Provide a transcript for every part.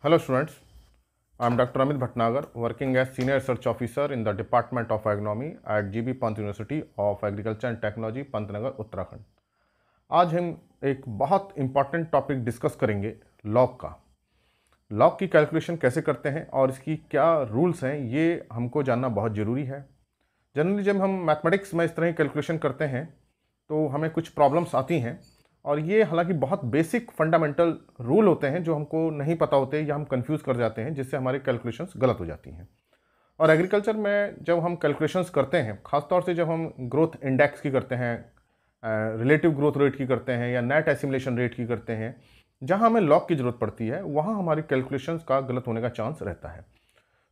Hello students, I am Dr. Amit Bhatnagar, working as Senior Research Officer in the Department of Agronomy at GB Pant University of Agriculture and Technology, Pantnagar, Uttarakhand. आज हम एक बहुत important topic discuss करेंगे log का। Log की calculation कैसे करते हैं और इसकी क्या रूल्स हैं, ये हमको जानना बहुत ज़रूरी है। जनरली जब हम मैथमेटिक्स में इस तरह की कैलकुलेशन करते हैं तो हमें कुछ प्रॉब्लम्स आती हैं, और ये हालांकि बहुत बेसिक फंडामेंटल रूल होते हैं जो हमको नहीं पता होते या हम कंफ्यूज कर जाते हैं, जिससे हमारी कैलकुलेशंस गलत हो जाती हैं। और एग्रीकल्चर में जब हम कैलकुलेशंस करते हैं, ख़ासतौर से जब हम ग्रोथ इंडेक्स की करते हैं, रिलेटिव ग्रोथ रेट की करते हैं या नेट एसिमुलेशन रेट की करते हैं, जहाँ हमें लॉग की ज़रूरत पड़ती है वहाँ हमारी कैलकुलेशंस का गलत होने का चांस रहता है।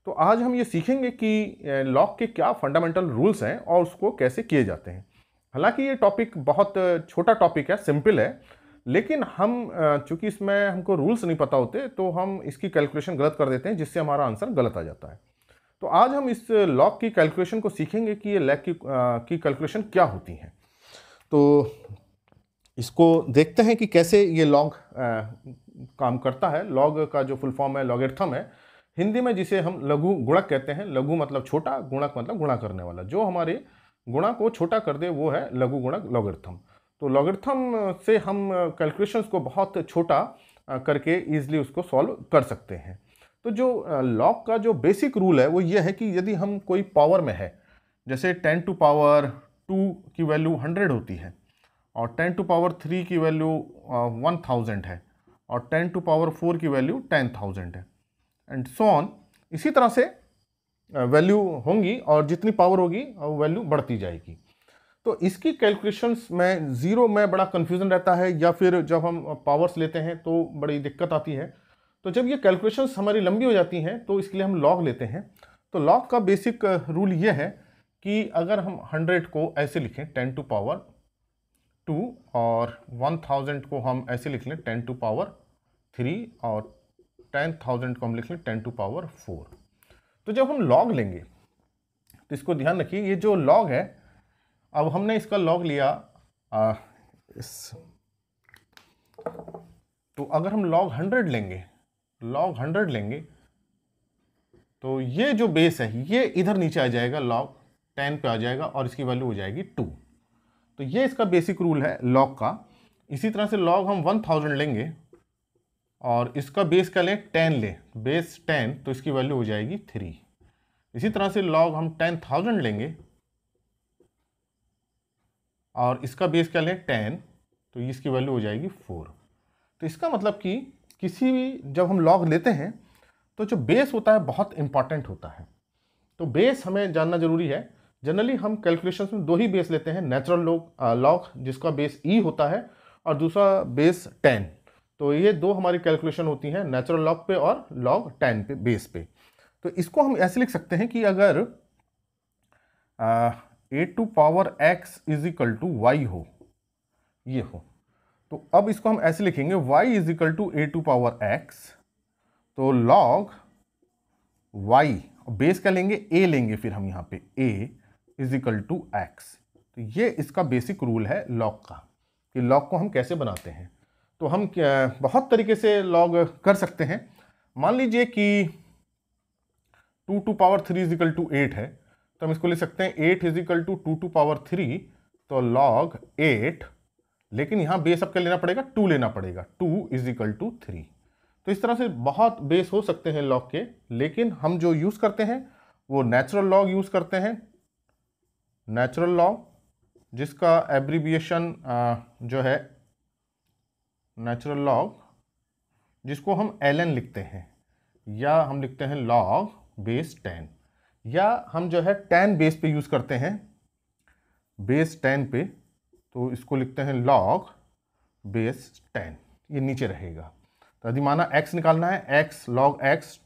तो आज हम ये सीखेंगे कि लॉग के क्या फंडामेंटल रूल्स हैं और उसको कैसे किए जाते हैं। हालांकि ये टॉपिक बहुत छोटा टॉपिक है, सिंपल है, लेकिन हम चूंकि इसमें हमको रूल्स नहीं पता होते तो हम इसकी कैलकुलेशन गलत कर देते हैं, जिससे हमारा आंसर गलत आ जाता है। तो आज हम इस लॉग की कैलकुलेशन को सीखेंगे कि ये लैग की कैलकुलेशन क्या होती है। तो इसको देखते हैं कि कैसे ये लॉग काम करता है। लॉग का जो फुल फॉर्म है लॉगरिथम है, हिंदी में जिसे हम लघु गुणक कहते हैं। लघु मतलब छोटा, गुणक मतलब गुणा करने वाला। जो हमारे गुणा को छोटा कर दे वो है लघु गुणक लॉगरिथम। तो लॉगरिथम से हम कैलकुलेशंस को बहुत छोटा करके ईजिली उसको सॉल्व कर सकते हैं। तो जो लॉग का जो बेसिक रूल है वो ये है कि यदि हम कोई पावर में है, जैसे 10 टू पावर 2 की वैल्यू 100 होती है, और 10 टू पावर 3 की वैल्यू 1000 है, और 10 टू पावर 4 की वैल्यू 10,000 है, एंड सो ऑन। इसी तरह से वैल्यू होंगी और जितनी पावर होगी वैल्यू बढ़ती जाएगी। तो इसकी कैलकुलेशंस में ज़ीरो में बड़ा कन्फ्यूज़न रहता है, या फिर जब हम पावर्स लेते हैं तो बड़ी दिक्कत आती है। तो जब ये कैलकुलेशंस हमारी लंबी हो जाती हैं तो इसके लिए हम लॉग लेते हैं। तो लॉग का बेसिक रूल ये है कि अगर हम 100 को ऐसे लिखें 10 टू पावर 2, और 1000 को हम ऐसे लिख लें 10 टू पावर 3, और 10,000 को हम लिख लें 10 टू पावर 4। तो जब हम लॉग लेंगे तो इसको ध्यान रखिए, ये जो लॉग है, अब हमने इसका लॉग लिया तो अगर हम लॉग 100 लेंगे तो ये जो बेस है ये इधर नीचे आ जाएगा, लॉग 10 पे आ जाएगा, और इसकी वैल्यू हो जाएगी 2। तो ये इसका बेसिक रूल है लॉग का। इसी तरह से लॉग हम 1000 लेंगे और इसका बेस क्या लें, 10 लें, बेस 10, तो इसकी वैल्यू हो जाएगी 3। इसी तरह से लॉग हम 10,000 लेंगे और इसका बेस क्या लें, 10, तो इसकी वैल्यू हो जाएगी 4। तो इसका मतलब कि किसी भी जब हम लॉग लेते हैं तो जो बेस होता है बहुत इंपॉर्टेंट होता है। तो बेस हमें जानना जरूरी है। जनरली हम कैलकुलेशंस में दो ही बेस लेते हैं, नेचुरल लॉग जिसका बेस ई होता है, और दूसरा बेस 10। तो ये दो हमारी कैलकुलेशन होती हैं, नेचुरल लॉग पे और लॉग 10 पे, बेस पे। तो इसको हम ऐसे लिख सकते हैं कि अगर A to power X is equal to Y हो, ये हो, तो अब इसको हम ऐसे लिखेंगे y is equal to a to power x, तो लॉग y, बेस क्या लेंगे, a लेंगे, फिर हम यहाँ पे a is equal to x. तो ये इसका बेसिक रूल है लॉग का, कि लॉग को हम कैसे बनाते हैं। तो हम बहुत तरीके से लॉग कर सकते हैं। मान लीजिए कि 2 to power 3 is equal to 8 है, तो हम इसको लिख सकते हैं 8 is equal to 2 to power 3, तो लॉग 8, लेकिन यहाँ बेस अब क्या लेना पड़ेगा, 2 लेना पड़ेगा, 2 इज इक्वल टू 3। तो इस तरह से बहुत बेस हो सकते हैं लॉग के, लेकिन हम जो यूज़ करते हैं वो नेचुरल लॉग यूज़ करते हैं। नेचुरल लॉग जिसका एब्रीविएशन जो है नेचुरल लॉग, जिसको हम ln लिखते हैं, या हम लिखते हैं लॉग बेस 10, या हम जो है 10 बेस पे यूज़ करते हैं, बेस 10 पे, तो इसको लिखते हैं लॉग बेस 10, ये नीचे रहेगा। तो यदि माना x निकालना है, x log x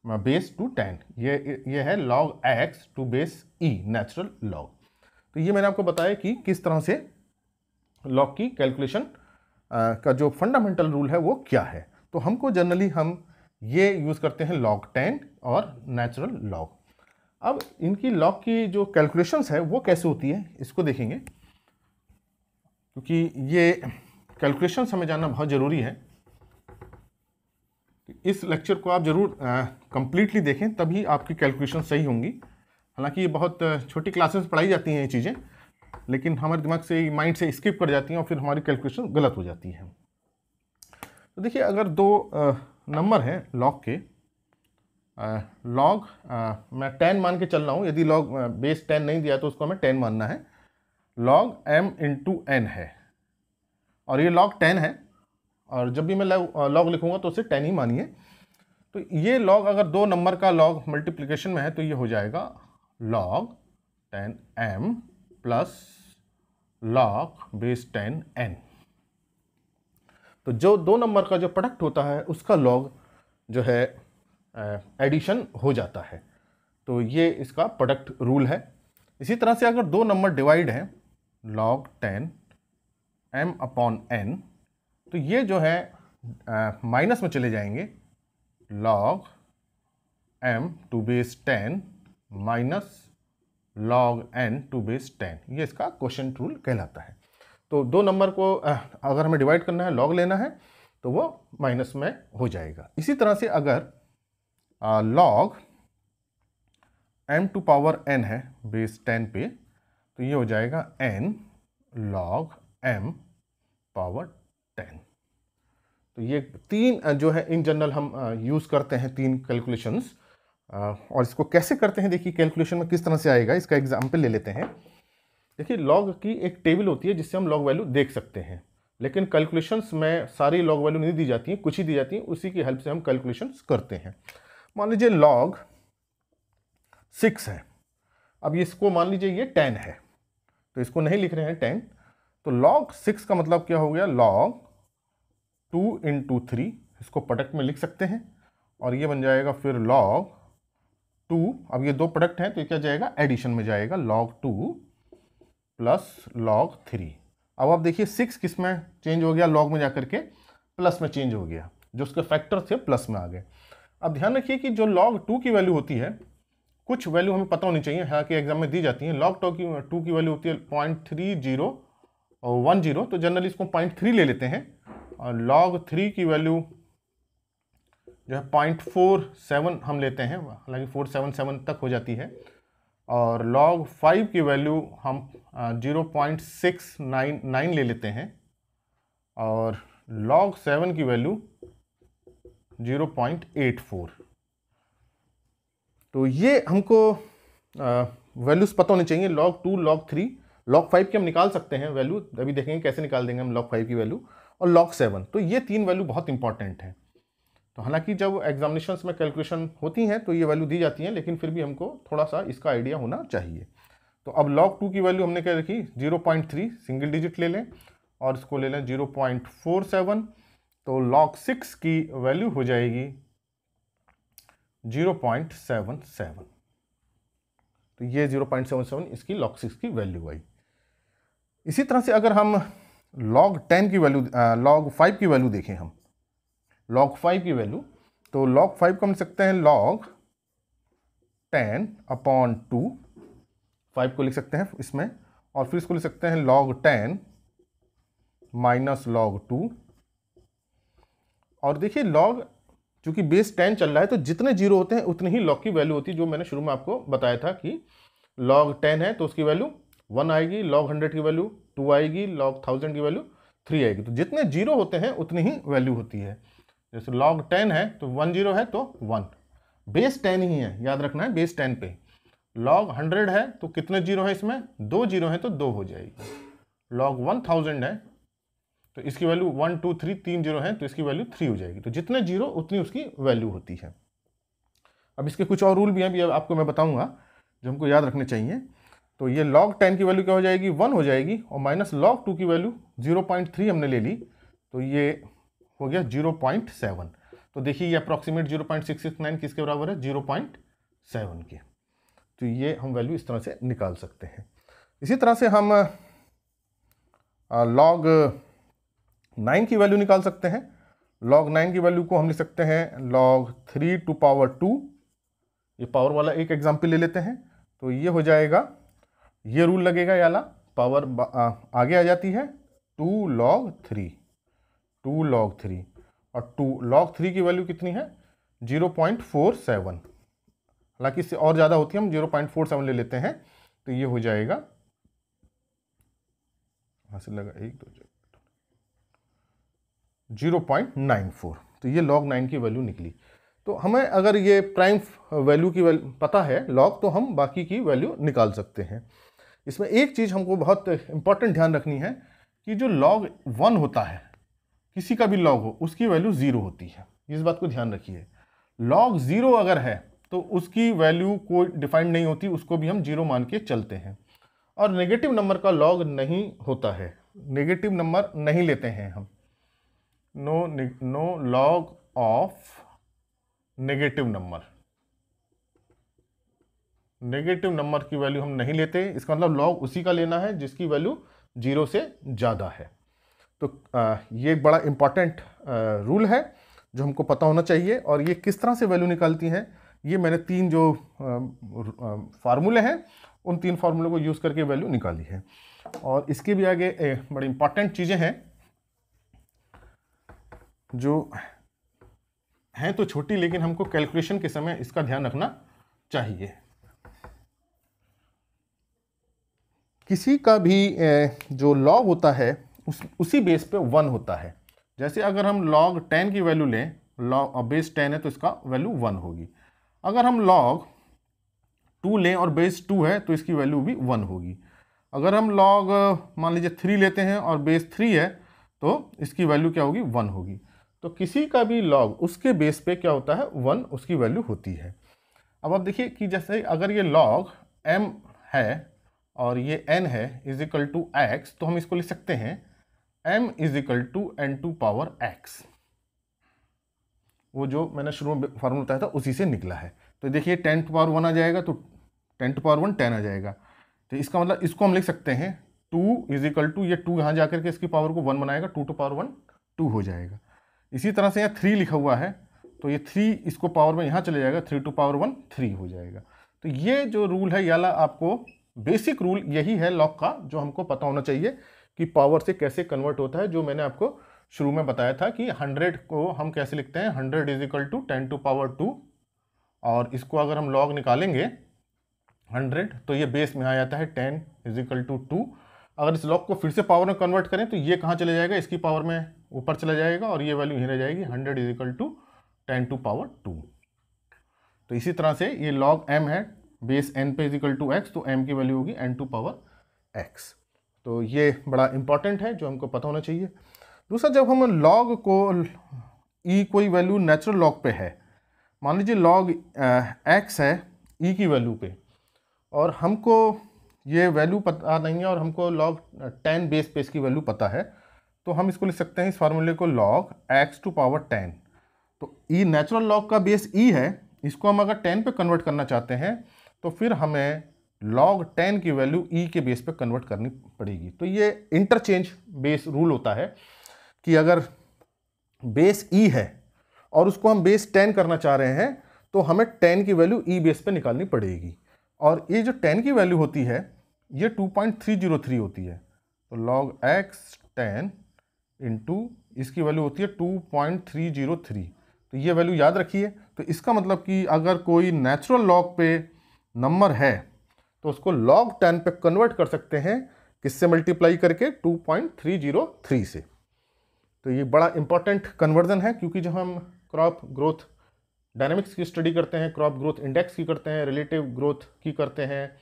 base to 10, ये है log x to base e, natural log. तो ये मैंने आपको बताया कि किस तरह से लॉग की कैलकुलेशन का जो फंडामेंटल रूल है वो क्या है। तो हमको जनरली हम ये यूज़ करते हैं लॉग 10 और नेचुरल लॉग। अब इनकी लॉग की जो कैलकुलेशंस है वो कैसे होती है इसको देखेंगे, क्योंकि ये कैलकुलेशंस हमें जानना बहुत ज़रूरी है। इस लेक्चर को आप ज़रूर कंप्लीटली देखें, तभी आपकी कैलकुलेशन सही होंगी। हालांकि ये बहुत छोटी क्लासेस में पढ़ाई जाती हैं ये चीज़ें, लेकिन हमारे दिमाग से, माइंड से स्किप कर जाती हैं और फिर हमारी कैलकुलेशन गलत हो जाती है। तो देखिए, अगर दो नंबर हैं लॉग के, लॉग मैं 10 मान के चल रहा हूँ, यदि लॉग बेस 10 नहीं दिया तो उसको हमें 10 मानना है। log m इंटू n है और ये log 10 है, और जब भी मैं log लिखूंगा तो उसे 10 ही मानिए। तो ये log अगर दो नंबर का log मल्टीप्लिकेशन में है तो ये हो जाएगा log 10m plus log base 10n। तो जो दो नंबर का जो प्रोडक्ट होता है उसका log जो है एडिशन हो जाता है। तो ये इसका प्रोडक्ट रूल है। इसी तरह से अगर दो नंबर डिवाइड हैं log 10 m अपॉन n, तो ये जो है माइनस में चले जाएंगे, log m to base 10 minus log n to base 10। ये इसका क्वोशिएंट रूल कहलाता है। तो दो नंबर को अगर हमें डिवाइड करना है, log लेना है, तो वो माइनस में हो जाएगा। इसी तरह से अगर log m to power n है बेस 10 पे, तो ये हो जाएगा n log m पावर 10। तो ये तीन जो है इन जनरल हम यूज़ करते हैं, तीन कैलकुलेशंस। और इसको कैसे करते हैं, देखिए कैलकुलेशन में किस तरह से आएगा, इसका एग्जाम्पल ले लेते हैं। देखिए, लॉग की एक टेबल होती है जिससे हम लॉग वैल्यू देख सकते हैं, लेकिन कैलकुलेशंस में सारी लॉग वैल्यू नहीं दी जाती हैं, कुछ ही दी जाती हैं, उसी की हेल्प से हम कैलकुलेशंस करते हैं। मान लीजिए log 6 है, अब इसको मान लीजिए ये 10 है, तो इसको नहीं लिख रहे हैं 10, तो log 6 का मतलब क्या हो गया, log 2 इंटू 3, इसको प्रोडक्ट में लिख सकते हैं, और ये बन जाएगा फिर log 2, अब ये दो प्रोडक्ट हैं तो ये क्या जाएगा, एडिशन में जाएगा, log 2 प्लस log 3। अब आप देखिए 6 किस में चेंज हो गया, log में जाकर के प्लस में चेंज हो गया, जो उसके फैक्टर थे प्लस में आ गए। अब ध्यान रखिए कि जो log 2 की वैल्यू होती है, कुछ वैल्यू हमें पता होनी चाहिए, हालांकि एग्जाम में दी जाती है। log 2 की वैल्यू होती है 0.3010, तो जनरली इसको 0.3 ले लेते हैं, और log 3 की वैल्यू जो है 0.47 हम लेते हैं, हालांकि 477 तक हो जाती है, और log 5 की वैल्यू हम 0.699 ले लेते हैं, और log 7 की वैल्यू 0.84। तो ये हमको वैल्यूज पता होनी चाहिए, log 2, log 3, log 5 की हम निकाल सकते हैं वैल्यू, अभी देखेंगे कैसे निकाल देंगे हम log 5 की वैल्यू, और log 7। तो ये तीन वैल्यू बहुत इंपॉर्टेंट है। तो हालांकि जब एग्जामिनेशंस में कैलकुलेशन होती हैं तो ये वैल्यू दी जाती हैं, लेकिन फिर भी हमको थोड़ा सा इसका आइडिया होना चाहिए। तो अब log 2 की वैल्यू हमने क्या रखी, 0.3, सिंगल डिजिट ले लें, और इसको ले लें 0.47, तो log 6 की वैल्यू हो जाएगी 0.77। तो ये 0.77 इसकी log 6 की वैल्यू आई। इसी तरह से अगर हम log 10 की वैल्यू, log 5 की वैल्यू देखें, हम log 5 की वैल्यू, तो log 5 को हम लिख सकते हैं log 10 अपॉन 2, 5 को लिख सकते हैं इसमें, और फिर इसको लिख सकते हैं log 10 माइनस log 2। और देखिए log चूंकि बेस 10 चल रहा है, तो जितने जीरो होते हैं उतनी ही log की वैल्यू होती है, जो मैंने शुरू में आपको बताया था कि log 10 है तो उसकी वैल्यू 1 आएगी, log 100 की वैल्यू 2 आएगी, log 1000 की वैल्यू 3 आएगी। तो जितने जीरो होते हैं उतनी ही वैल्यू होती है। जैसे log 10 है तो 1 जीरो है तो 1, बेस 10 ही है, याद रखना है बेस 10 पे। log 100 है तो कितने जीरो है इसमें, 2 जीरो है तो 2 हो जाएगी। log 1000 है तो इसकी वैल्यू 1 2 3, 3 जीरो है तो इसकी वैल्यू 3 हो जाएगी। तो जितने जीरो उतनी उसकी वैल्यू होती है। अब इसके कुछ और रूल भी हैं, भी आपको मैं बताऊंगा जो हमको याद रखने चाहिए। तो ये log 10 की वैल्यू क्या हो जाएगी, 1 हो जाएगी, और माइनस log 2 की वैल्यू 0.3 हमने ले ली, तो ये हो गया 0.7। तो देखिए ये अप्रॉक्सीमेट 0.669 किसके बराबर है, 0.7 के। तो ये हम वैल्यू इस तरह से निकाल सकते हैं। इसी तरह से हम log 9 की वैल्यू निकाल सकते हैं। log 9 की वैल्यू को हम लिख सकते हैं log 3 टू पावर 2, ये पावर वाला एक एग्जाम्पल ले लेते हैं, तो ये हो जाएगा, ये रूल लगेगा, याला पावर आगे आ जाती है, 2 log 3, 2 log 3, और 2 log 3 की वैल्यू कितनी है 0.47, हालांकि इससे और ज़्यादा होती है, हम 0.47 ले लेते हैं, तो ये हो जाएगा, यहाँ से लगा 1 2 0.94, तो ये log 9 की वैल्यू निकली। तो हमें अगर ये प्राइम वैल्यू की पता है log, तो हम बाकी की वैल्यू निकाल सकते हैं। इसमें एक चीज़ हमको बहुत इंपॉर्टेंट ध्यान रखनी है कि जो log 1 होता है, किसी का भी log हो, उसकी वैल्यू 0 होती है, इस बात को ध्यान रखिए। log 0 अगर है तो उसकी वैल्यू कोई डिफाइंड नहीं होती, उसको भी हम 0 मान के चलते हैं। और नेगेटिव नंबर का log नहीं होता है, नेगेटिव नंबर नहीं लेते हैं हम, no log of negative number, negative number की वैल्यू हम नहीं लेते। इसका मतलब log उसी का लेना है जिसकी वैल्यू 0 से ज़्यादा है। तो ये एक बड़ा इंपॉर्टेंट रूल है जो हमको पता होना चाहिए। और ये किस तरह से वैल्यू निकालती हैं, ये मैंने 3 जो फार्मूले हैं, उन 3 फार्मूले को यूज़ करके वैल्यू निकाली है। और इसके भी आगे बड़ी इंपॉर्टेंट चीज़ें हैं जो हैं तो छोटी, लेकिन हमको कैलकुलेशन के समय इसका ध्यान रखना चाहिए। किसी का भी जो log होता है उसी बेस पे 1 होता है। जैसे अगर हम log 10 की वैल्यू लें, log बेस 10 है तो इसका वैल्यू 1 होगी। अगर हम log 2 लें और बेस 2 है तो इसकी वैल्यू भी 1 होगी। अगर हम log मान लीजिए 3 लेते हैं और बेस 3 है तो इसकी वैल्यू क्या होगी 1 होगी। तो किसी का भी log उसके बेस पे क्या होता है 1 उसकी वैल्यू होती है। अब आप देखिए कि जैसे अगर ये log m है और ये n है इज इक्वल टू x, तो हम इसको लिख सकते हैं m is equal to n2 power x। वो जो मैंने शुरू में फार्मूला बताया था उसी से निकला है। तो देखिए 10 टू पावर 1 आ जाएगा, तो 10 टू पावर 1 10 आ जाएगा। तो इसका मतलब इसको हम लिख सकते हैं 2 इज इक्वल टू, ये 2 यहाँ जाकर के इसकी पावर को 1 बनाएगा, 2 टू पावर 1 2 हो जाएगा। इसी तरह से यहाँ 3 लिखा हुआ है तो ये 3 इसको पावर में यहाँ चले जाएगा, 3 टू पावर 1 3 हो जाएगा। तो ये जो रूल है याला आपको बेसिक रूल यही है log का, जो हमको पता होना चाहिए कि पावर से कैसे कन्वर्ट होता है। जो मैंने आपको शुरू में बताया था कि 100 को हम कैसे लिखते हैं, 100 is equal to 10 to power 2, और इसको अगर हम log निकालेंगे 100 तो ये बेस में आ जाता है 10 इज इक्वल टू 2। अगर इस log को फिर से पावर में कन्वर्ट करें तो ये कहाँ चले जाएगा, इसकी पावर में ऊपर चला जाएगा और ये वैल्यू यहीं रह जाएगी, 100 is equal to 10 to power 2। तो इसी तरह से ये log m है, बेस n पे इज इक्वल टू x, तो m की वैल्यू होगी n टू पावर x। तो ये बड़ा इंपॉर्टेंट है जो हमको पता होना चाहिए। दूसरा, जब हम log को e कोई वैल्यू नेचुरल log पे है, मान लीजिए log x है e की वैल्यू पे, और हमको ये वैल्यू पता नहीं है और हमको log 10 बेस पे इसकी वैल्यू पता है, तो हम इसको लिख सकते हैं इस फार्मूले को log x टू पावर 10। तो e नेचुरल log का बेस e है, इसको हम अगर 10 पे कन्वर्ट करना चाहते हैं तो फिर हमें log 10 की वैल्यू e के बेस पे कन्वर्ट करनी पड़ेगी। तो ये इंटरचेंज बेस रूल होता है कि अगर बेस e है और उसको हम बेस 10 करना चाह रहे हैं तो हमें 10 की वैल्यू e बेस पे निकालनी पड़ेगी। और ये जो 10 की वैल्यू होती है ये 2.303 होती है। तो log x 10 इंटू इसकी वैल्यू होती है 2.303। तो ये वैल्यू याद रखिए। तो इसका मतलब कि अगर कोई नेचुरल log पे नंबर है तो उसको log 10 पे कन्वर्ट कर सकते हैं, किससे मल्टीप्लाई करके, 2.303 से। तो ये बड़ा इंपॉर्टेंट कन्वर्जन है, क्योंकि जब हम क्रॉप ग्रोथ डायनेमिक्स की स्टडी करते हैं, क्रॉप ग्रोथ इंडेक्स की करते हैं, रिलेटिव ग्रोथ की करते हैं,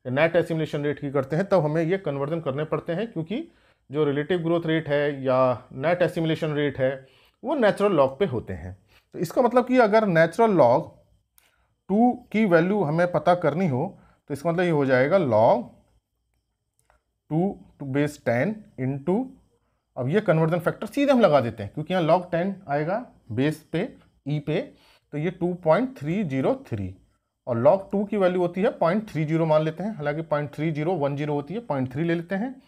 नेट एसिमिलेशन रेट की करते हैं, तब हमें ये कन्वर्जन करने पड़ते हैं, क्योंकि जो रिलेटिव ग्रोथ रेट है या नेट एसिमिलेशन रेट है वो नेचुरल log पे होते हैं। तो इसका मतलब कि अगर नेचुरल log 2 की वैल्यू हमें पता करनी हो तो इसका मतलब ये हो जाएगा log 2 टू बेस 10 इंटू, अब ये कन्वर्जन फैक्टर सीधे हम लगा देते हैं क्योंकि यहाँ log 10 आएगा बेस पे e पे, तो ये 2.303 और log 2 की वैल्यू होती है 0.30 मान लेते हैं, हालांकि 0.3010 होती है, 0.3 ले लेते हैं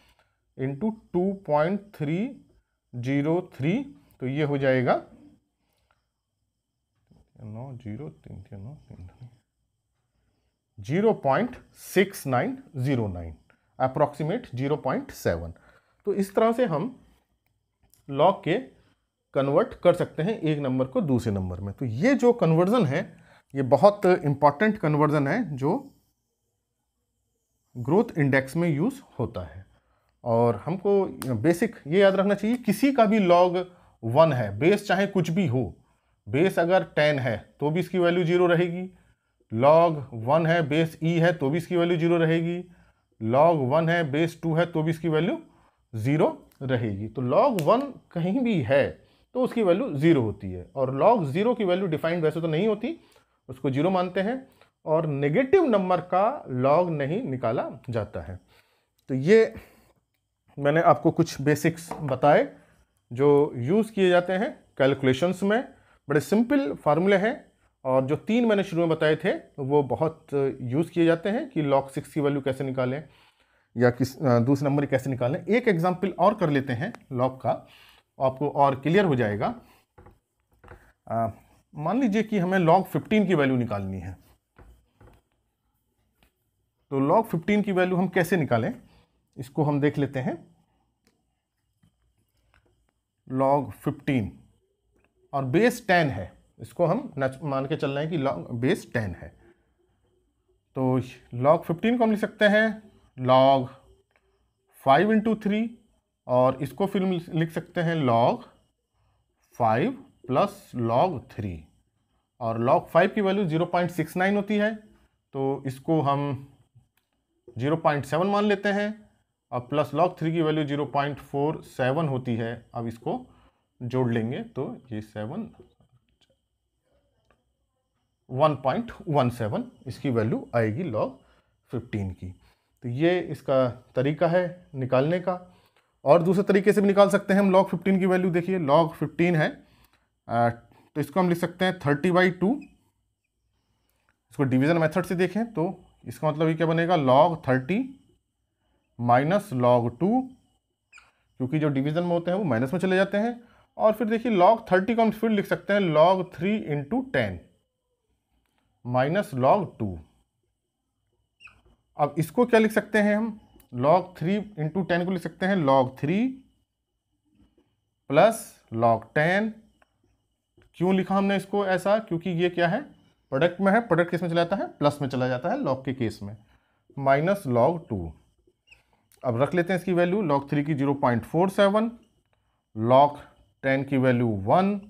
इंटू 2.303, तो ये हो जाएगा 0.6909 अप्रॉक्सीमेट 0.7। तो इस तरह से हम log के कन्वर्ट कर सकते हैं एक नंबर को दूसरे नंबर में। तो ये जो कन्वर्जन है ये बहुत इंपॉर्टेंट कन्वर्जन है जो ग्रोथ इंडेक्स में यूज़ होता है। और हमको बेसिक ये याद रखना चाहिए, किसी का भी log 1 है, बेस चाहे कुछ भी हो, बेस अगर 10 है तो भी इसकी वैल्यू 0 रहेगी, log 1 है बेस e है तो भी इसकी वैल्यू 0 रहेगी, log 1 है बेस 2 है तो भी इसकी वैल्यू 0 रहेगी। तो log 1 कहीं भी है तो उसकी वैल्यू 0 होती है, और log 0 की वैल्यू डिफाइंड वैसे तो नहीं होती, उसको 0 मानते हैं, और नेगेटिव नंबर का log नहीं निकाला जाता है। तो ये मैंने आपको कुछ बेसिक्स बताए जो यूज़ किए जाते हैं कैलकुलेशंस में। बड़े सिंपल फार्मूले हैं, और जो 3 मैंने शुरू में बताए थे वो बहुत यूज़ किए जाते हैं कि log 6 की वैल्यू कैसे निकालें या दूसरे नंबर कैसे निकालें। एक एग्जाम्पल और कर लेते हैं log का, आपको और क्लियर हो जाएगा। मान लीजिए कि हमें log 15 की वैल्यू निकालनी है, तो log 15 की वैल्यू हम कैसे निकालें इसको हम देख लेते हैं। log 15 और बेस 10 है, इसको हम मान के चल रहे हैं कि log बेस 10 है, तो log 15 को हम लिख सकते हैं log 5 इंटू 3, और इसको फिर लिख सकते हैं log 5 प्लस log 3, और log 5 की वैल्यू 0.69 होती है तो इसको हम 0.7 मान लेते हैं, और प्लस log 3 की वैल्यू 0.47 होती है। अब इसको जोड़ लेंगे तो ये 1.17 इसकी वैल्यू आएगी log 15 की। तो ये इसका तरीका है निकालने का। और दूसरे तरीके से भी निकाल सकते हैं हम log 15 की वैल्यू। देखिए log 15 है तो इसको हम लिख सकते हैं 30/2। इसको डिवीजन मेथड से देखें तो इसका मतलब ये क्या बनेगा, log 30 माइनस log 2, क्योंकि जो डिवीजन में होते हैं वो माइनस में चले जाते हैं। और फिर देखिए log 30 को हम फिर लिख सकते हैं log 3 इंटू 10 माइनस log 2। अब इसको क्या लिख सकते हैं हम, log 3 इंटू 10 को लिख सकते हैं log 3 प्लस log 10। क्यों लिखा हमने इसको ऐसा, क्योंकि ये क्या है, प्रोडक्ट में है, प्रोडक्ट किस में चला जाता है, प्लस में चला जाता है log के केस में, माइनस log 2। अब रख लेते हैं इसकी वैल्यू, log 3 की 0.47, log 10 की वैल्यू 1,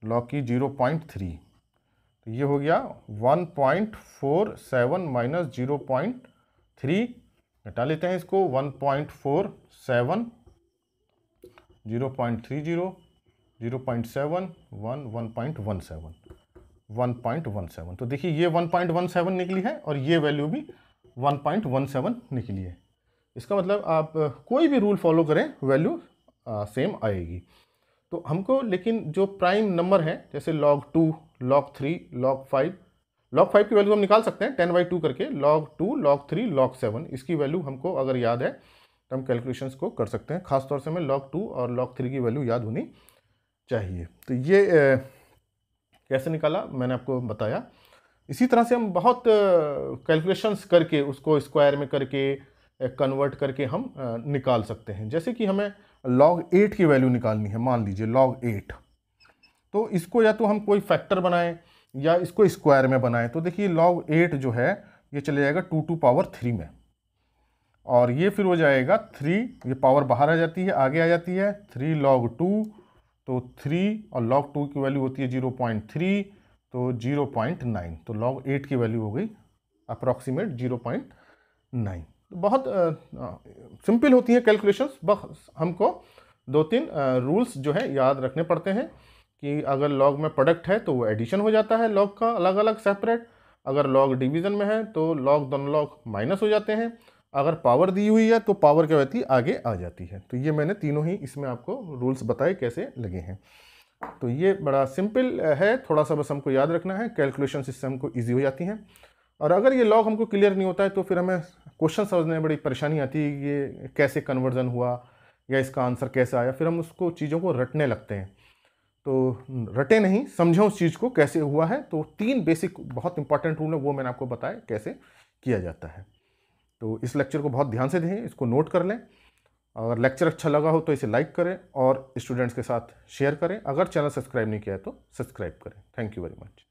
log की 0.3, तो ये हो गया 1.47 माइनस 0.3। घटा लेते हैं इसको, 1.47 0.30 0.7 1.17। तो देखिए ये 1.17 निकली है और ये वैल्यू भी 1.17 निकली है। इसका मतलब आप कोई भी रूल फॉलो करें वैल्यू सेम आएगी। तो हमको लेकिन जो प्राइम नंबर है जैसे log 2, log 3, log 5 की वैल्यू हम निकाल सकते हैं 10/2 करके, log 2, log 3, log 7 इसकी वैल्यू हमको अगर याद है तो हम कैलकुलेशंस को कर सकते हैं। खासतौर से हमें log 2 और log 3 की वैल्यू याद होनी चाहिए। तो ये कैसे निकाला मैंने आपको बताया। इसी तरह से हम बहुत कैलकुलेशंस करके उसको स्क्वायर में करके कन्वर्ट करके हम निकाल सकते हैं। जैसे कि हमें log 8 की वैल्यू निकालनी है, मान लीजिए log 8, तो इसको या तो हम कोई फैक्टर बनाएं या इसको स्क्वायर में बनाएं। तो देखिए log 8 जो है ये चले जाएगा 2 टू पावर 3 में, और ये फिर हो जाएगा 3, ये पावर बाहर आ जाती है, आगे आ जाती है 3 log 2, तो 3 और log 2 की वैल्यू होती है 0.3, तो 0.9, तो log 8 की वैल्यू हो गई अप्रॉक्सीमेट 0.9। बहुत सिंपल होती हैं कैलकुलेशंस, बस हमको 2-3 रूल्स जो है याद रखने पड़ते हैं कि अगर log में प्रोडक्ट है तो वो एडिशन हो जाता है log का अलग अलग सेपरेट, अगर log डिवीजन में है तो दोनों log माइनस हो जाते हैं, अगर पावर दी हुई है तो पावर क्या होती है आगे आ जाती है। तो ये मैंने तीनों ही इसमें आपको रूल्स बताए कैसे लगे हैं। तो ये बड़ा सिंपल है, थोड़ा सा बस हमको याद रखना है, कैलकुलेशन इससे हमको ईजी हो जाती हैं। और अगर ये log हमको क्लियर नहीं होता है तो फिर हमें क्वेश्चन समझने में बड़ी परेशानी आती है, ये कैसे कन्वर्जन हुआ या इसका आंसर कैसे आया, फिर हम उसको चीज़ों को रटने लगते हैं। तो रटे नहीं, समझें उस चीज़ को कैसे हुआ है। तो 3 बेसिक बहुत इंपॉर्टेंट रूल है, वो मैंने आपको बताया कैसे किया जाता है। तो इस लेक्चर को बहुत ध्यान से देखें, इसको नोट कर लें, अगर लेक्चर अच्छा लगा हो तो इसे लाइक करें और स्टूडेंट्स के साथ शेयर करें। अगर चैनल सब्सक्राइब नहीं किया है तो सब्सक्राइब करें। Thank you very much.